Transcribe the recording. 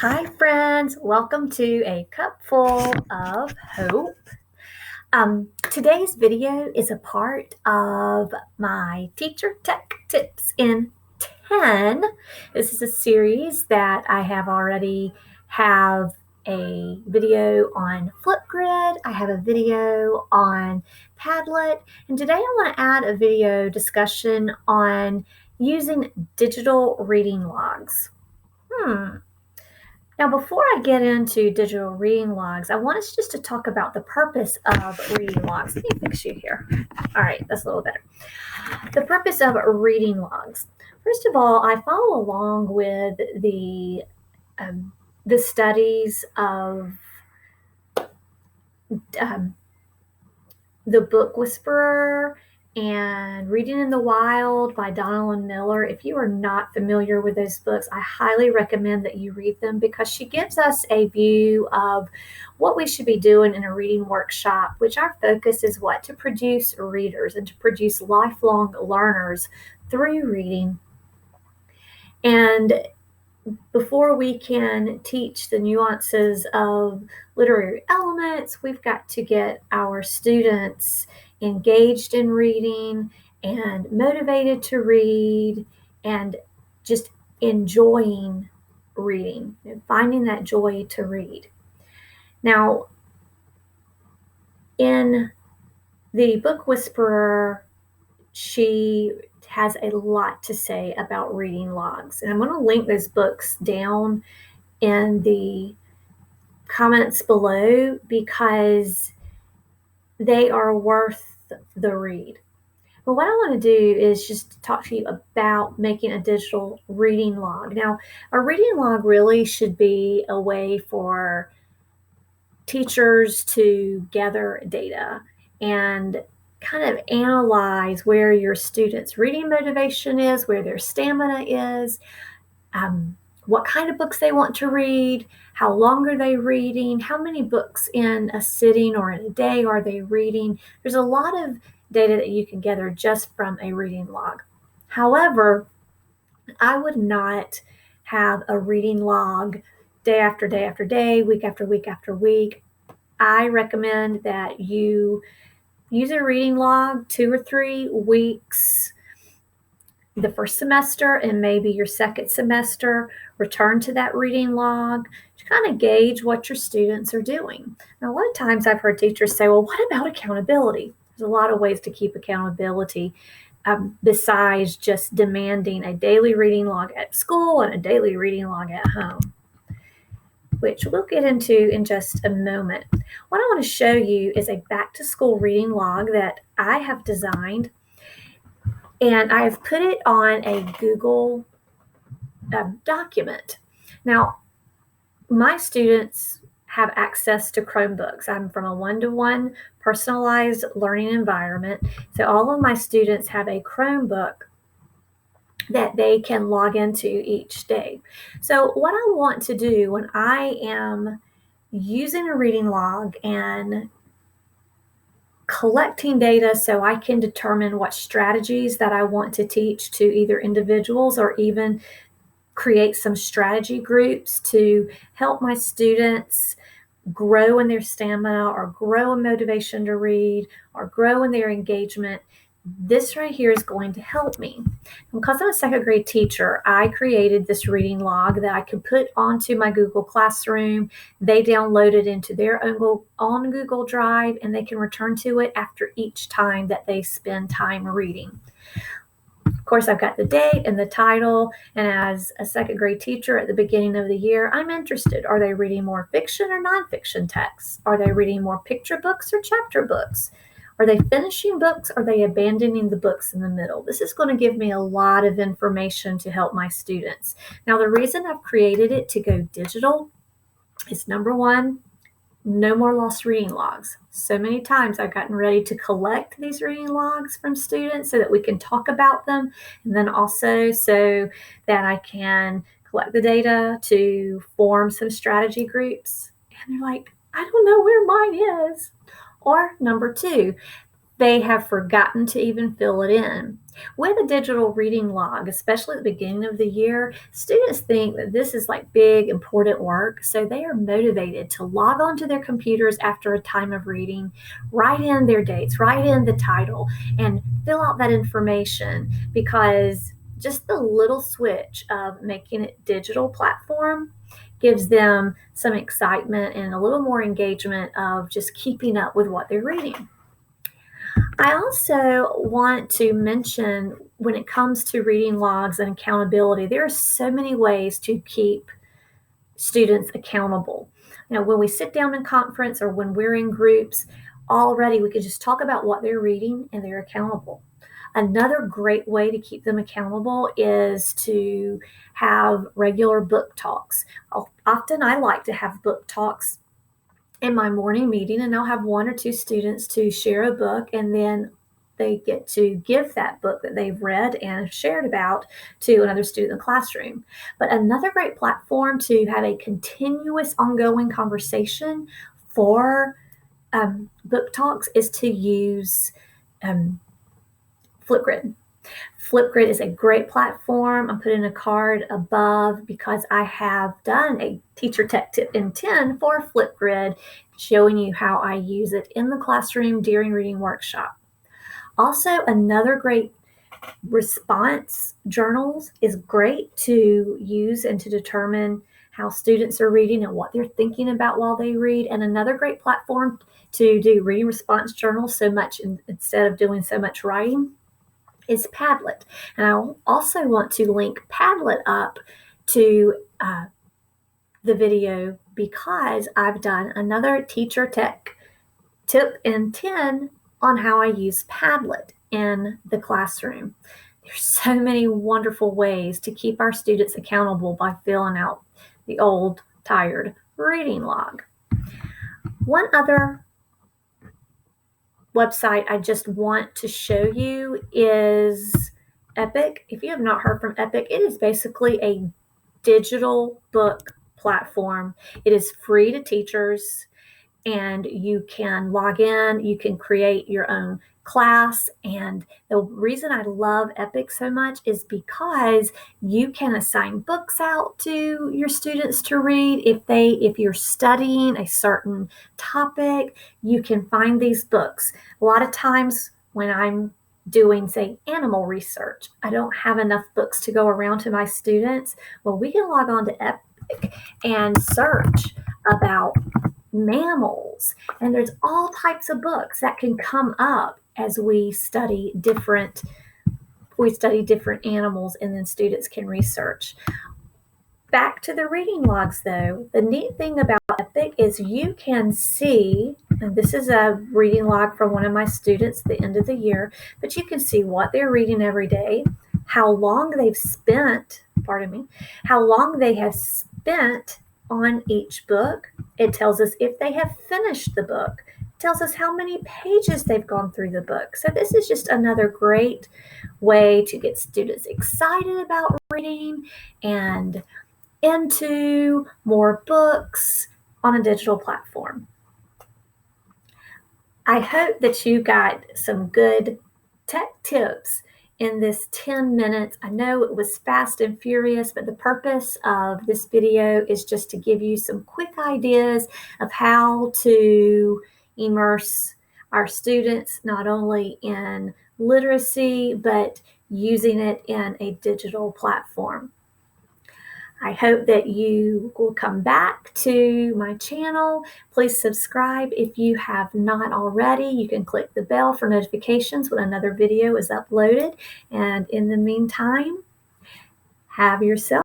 Hi, friends. Welcome to A Cup Full of Hope. Today's video is a part of my Teacher Tech Tips in 10. This is a series that I have already have a video on Flipgrid. I have a video on Padlet. And today I want to add a video discussion on using digital reading logs. Now, before I get into digital reading logs, I want us just to talk about the purpose of reading logs. Let me fix you here. All right, that's a little better. The purpose of reading logs. First of all, I follow along with the studies of The Book Whisperer and Reading in the Wild by Donalyn Miller. If you are not familiar with those books, I highly recommend that you read them because she gives us a view of what we should be doing in a reading workshop, which our focus is what? To produce readers and to produce lifelong learners through reading. And before we can teach the nuances of literary elements, we've got to get our students engaged in reading and motivated to read and just enjoying reading and finding that joy to read. Now, in The Book Whisperer, she has a lot to say about reading logs. And I'm going to link those books down in the comments below because they are worth the read. But what I want to do is just talk to you about making a digital reading log. Now, a reading log really should be a way for teachers to gather data and kind of analyze where your students' reading motivation is, where their stamina is, what kind of books they want to read, how long are they reading, how many books in a sitting or in a day are they reading. There's a lot of data that you can gather just from a reading log. However, I would not have a reading log day after day after day, week after week after week. I recommend that you use a reading log 2 or 3 weeks the first semester and maybe your second semester. Return to that reading log to kind of gauge what your students are doing. Now, a lot of times I've heard teachers say, well, what about accountability? There's a lot of ways to keep accountability besides just demanding a daily reading log at school and a daily reading log at home, which we'll get into in just a moment. What I want to show you is a back-to-school reading log that I have designed, and I've put it on a Google document. Now, my students have access to Chromebooks. I'm from a one-to-one personalized learning environment, so all of my students have a Chromebook that they can log into each day. So what I want to do when I am using a reading log and collecting data so I can determine what strategies that I want to teach to either individuals or even create some strategy groups to help my students grow in their stamina or grow in motivation to read or grow in their engagement. This right here is going to help me. And because I'm a second grade teacher, I created this reading log that I could put onto my Google Classroom. They download it into their own Google Drive, and they can return to it after each time that they spend time reading. Of course, I've got the date and the title, and as a second grade teacher at the beginning of the year, I'm interested. Are they reading more fiction or nonfiction texts? Are they reading more picture books or chapter books? Are they finishing books? Are they abandoning the books in the middle? This is going to give me a lot of information to help my students. Now, the reason I've created it to go digital is, number one, no more lost reading logs. So many times I've gotten ready to collect these reading logs from students so that we can talk about them, and then also so that I can collect the data to form some strategy groups. And they're like, I don't know where mine is. Or number two, they have forgotten to even fill it in. With a digital reading log, especially at the beginning of the year, students think that this is like big, important work, so they are motivated to log onto their computers after a time of reading, write in their dates, write in the title, and fill out that information, because just the little switch of making it digital platform gives them some excitement and a little more engagement of just keeping up with what they're reading. I also want to mention, when it comes to reading logs and accountability, there are so many ways to keep students accountable. When we sit down in conference or when we're in groups, already we could just talk about what they're reading and they're accountable. Another great way to keep them accountable is to have regular book talks. Often I like to have book talks in my morning meeting, and I'll have one or two students to share a book, and then they get to give that book that they've read and shared about to another student in the classroom. But another great platform to have a continuous ongoing conversation for book talks is to use Flipgrid. Flipgrid is a great platform. I'm putting a card above because I have done a Teacher Tech Tip in 10 for Flipgrid, showing you how I use it in the classroom during reading workshop. Also, another great response journals is great to use and to determine how students are reading and what they're thinking about while they read. And another great platform to do reading response journals instead of doing so much writing is Padlet. And I also want to link Padlet up to the video, because I've done another Teacher Tech Tip in 10 on how I use Padlet in the classroom. There's so many wonderful ways to keep our students accountable by filling out the old, tired reading log. One other website I just want to show you is Epic. If you have not heard from Epic, it is basically a digital book platform. It is free to teachers, and you can log in, you can create your own class. And the reason I love Epic so much is because you can assign books out to your students to read. If you're studying a certain topic, you can find these books. A lot of times when I'm doing, say, animal research, I don't have enough books to go around to my students. Well, we can log on to Epic and search about mammals, and there's all types of books that can come up as we study different animals, and then students can research. Back to the reading logs, though, the neat thing about Epic is you can see, and this is a reading log from one of my students at the end of the year, but you can see what they're reading every day, how long they have spent on each book. It tells us if they have finished the book. It tells us how many pages they've gone through the book. So this is just another great way to get students excited about reading and into more books on a digital platform. I hope that you got some good tech tips in this 10 minutes. I know it was fast and furious, but the purpose of this video is just to give you some quick ideas of how to immerse our students not only in literacy, but using it in a digital platform. I hope that you will come back to my channel. Please subscribe if you have not already. You can click the bell for notifications when another video is uploaded. And in the meantime, have yourself